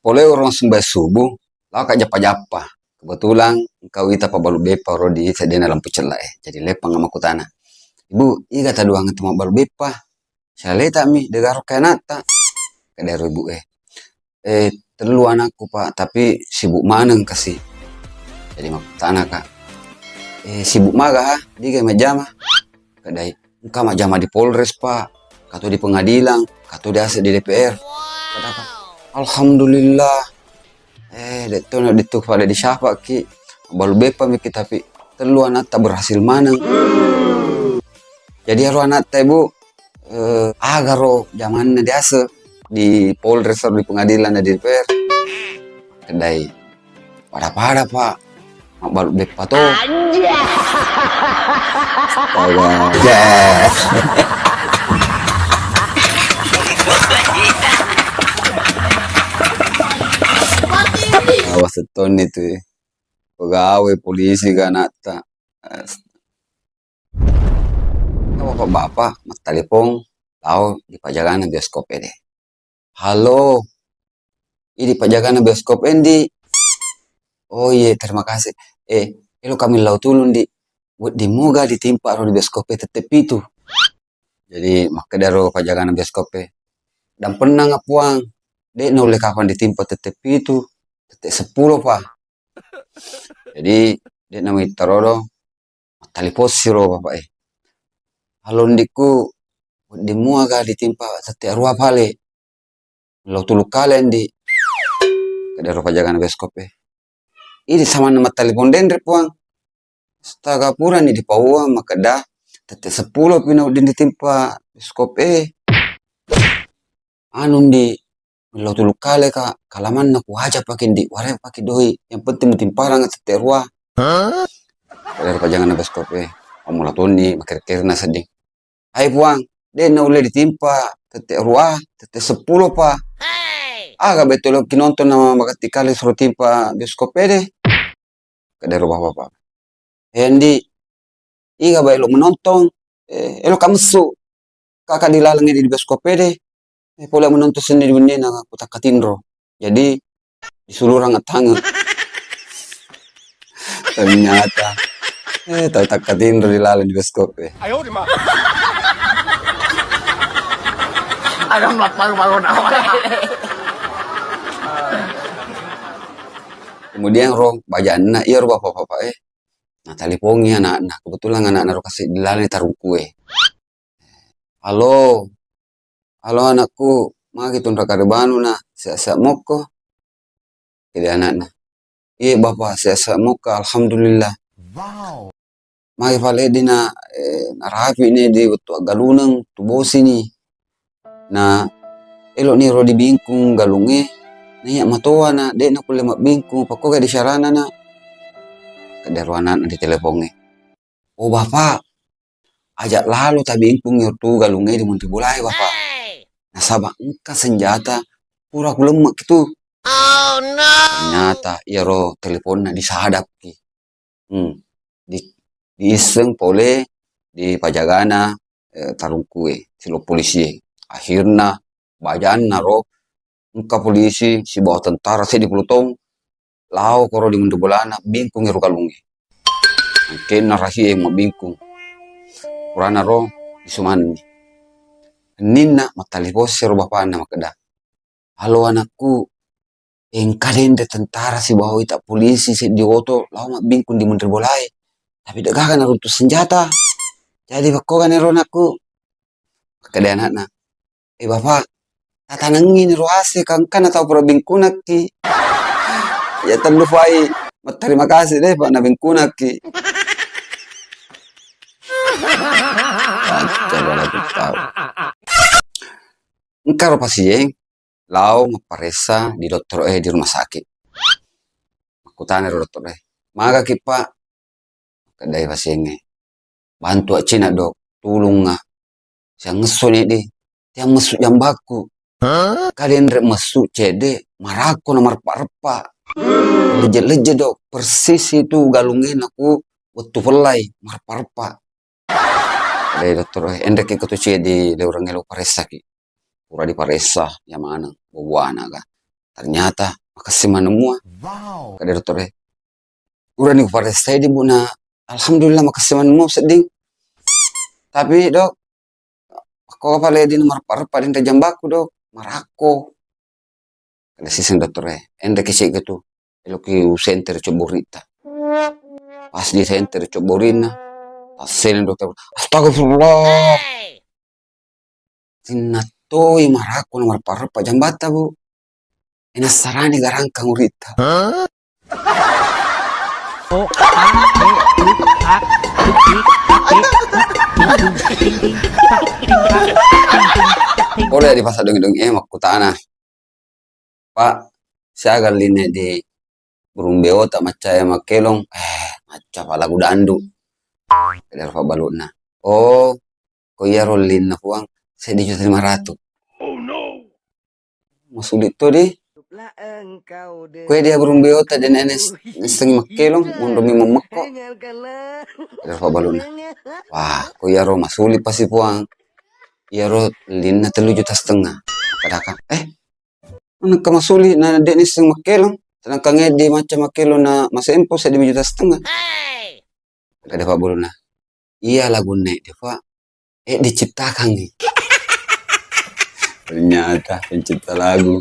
Pole orang sembah subuh, lau kak japa-japa. Kebetulan kau ita pa balu bepa rodi sedena lampu celak Jadi lepang sama kutana. Ibu, iya kata doang itu mau balu bepa. Saya leta mi degaro kaya nata. Kadero ibu terlalu anakku pak, tapi sibuk mana kasih. Jadi mak kutana kak. Sibuk maga ha, dia majama. Kadai, engkau majama di Polres pak. Katu di pengadilan, katu di aset di DPR. Kata alhamdulillah. Itu nak dituk pada di siapa ki. Balu bepa mi tapi terlalu anak tak berhasil mana. Jadi harus anak tak ibu agaro zaman di ase di Polres di pengadilan di DPR. Kedai pada pak. Mak balu bepa tuh. Awas seton itu pegawai polisi kan nata. Bapak mas telepon tahu di pajagan bioskop ini. Halo, ini pajagan bioskop ini. Oh iya terima kasih. Elo kami lau tulun di muga ditimpa ro di bioskop tetep itu. Jadi maka daro pajagan bioskop dan pernah ngapuang. Dek noleh kapan ditimpa tetep itu. Tetep 10 pak. Jadi dia namanya tarodo talipos siro bapak halo ndiku di muaga ditimpa tetep ruah pale lo tulu kalian di kadaro pajagan bioskop ini sama nama telepon dendre puang astaga pura nih di paua maka dah tetep 10 pina udin ditimpa bioskop anu di lo tulu kale kak kalaman aku aja pakai di warna pakai doi yang penting timparan tetep ruah kadaro pajangan bioskop omula toni makir-kirna sedih. Hai puang, dia nak boleh ditimpa, tetep ruah, tetep 10 pak. Agak betul lagi nonton nama makati kali suruh timpa bioskop deh. Kadero bapak. Hendi, iya baik lo menonton, elo kamu su, kakak dilalangnya di bioskop deh. Boleh menonton sendiri benih nak aku tak katindro. Jadi disuruh orang tangan. Ternyata, tahu tak katindro dilalang di bioskop Ayo di mana? Agak melakukan awal. Kemudian roh bajaan na iya roh bapak-bapak nah teleponnya anak-anak kebetulan anak-anak roh kasih dilalui taruh kue. Halo anakku mah gitu rakade banu na siap moko jadi anak-anak iya bapak siap moko alhamdulillah Wow. mah vale dina narapi ini di waktu galunang tu bosi nih nah elok nih roh di bingkung galunge nih matoa na dek nak kuliah mak bingkung pokoknya di sarana na kadaro anak di teleponnya oh bapak ajak lalu tak bingkung tu galunge di munti bulai bapak nah sabak engka senjata pura aku lemak gitu Oh no. ternyata iya roh teleponnya disadap ki di iseng pole di pajagana tarung kue silo polisi akhirnya bajan naro engka polisi si bawah tentara saya di pelutong lau koro di mundu bolana bingkung ya kalungi mungkin narasi yang mau bingkung kurana ro isumani nina matalipos si bapak nama keda halo anakku kalian de tentara si bawah ita polisi si di oto lau mak bingkung di mundu bolai tapi degakan untuk senjata jadi bakokan ero anakku keda anak bapak tatanangin ruase kan atau pura bingkunak ki ya tentu fai terima kasih deh pak na bingkunak ki coba lagi tahu engkau pasien lau ngaparesa di dokter di rumah sakit aku tanya dokter maka ki pak kedai pasiennya bantu cina dok tulung nga saya ngeso nih deh yang mesuk yang baku kalian rek mesuk cede marako na marpa-repa leje-leje dok persis itu galungin aku waktu pelai marpa-repa dari dokter endek ikut cede di orang elo paresa ki pura di paresa yang mana buana ka Ternyata makasih manumua Wow. kata dokter. Udah nih pada saya di buna. Alhamdulillah makasih manumua seding. Tapi dok, kok pala di nomor parpa di jambaku dok, marako. Kada siseng dokter ende kisi gitu. Eloki center coborita. Pas di center coborina, hasilin dokter. Astagfirullah. Tinatoi marako nomor parpa jambata bu. Ina sarani garangkang urita. Boleh di pasar dong aku tanah. Pak, saya galine di burung beo tak maca ya makelong. Maca pala gudandu. Kadar pa baluna. Oh, ko iya rolin na kuang. Saya di juta 500. Oh no. Masulit to di. Kue dia burung beo tak dan enes setengah makelong. Mundo mi memekko. Kadar pa baluna. Wah, ko iya ro masulit pasti puang. Iya ro lin na 3,5 juta. Kadaka. Ano ka masuli na denis ng makelong. Tanang kangedi macam makelo na masempo sa 2,5 juta. Kada pa bulo na. Iya lagu naik dia pak. Diciptakan nih. Ternyata pencipta lagu.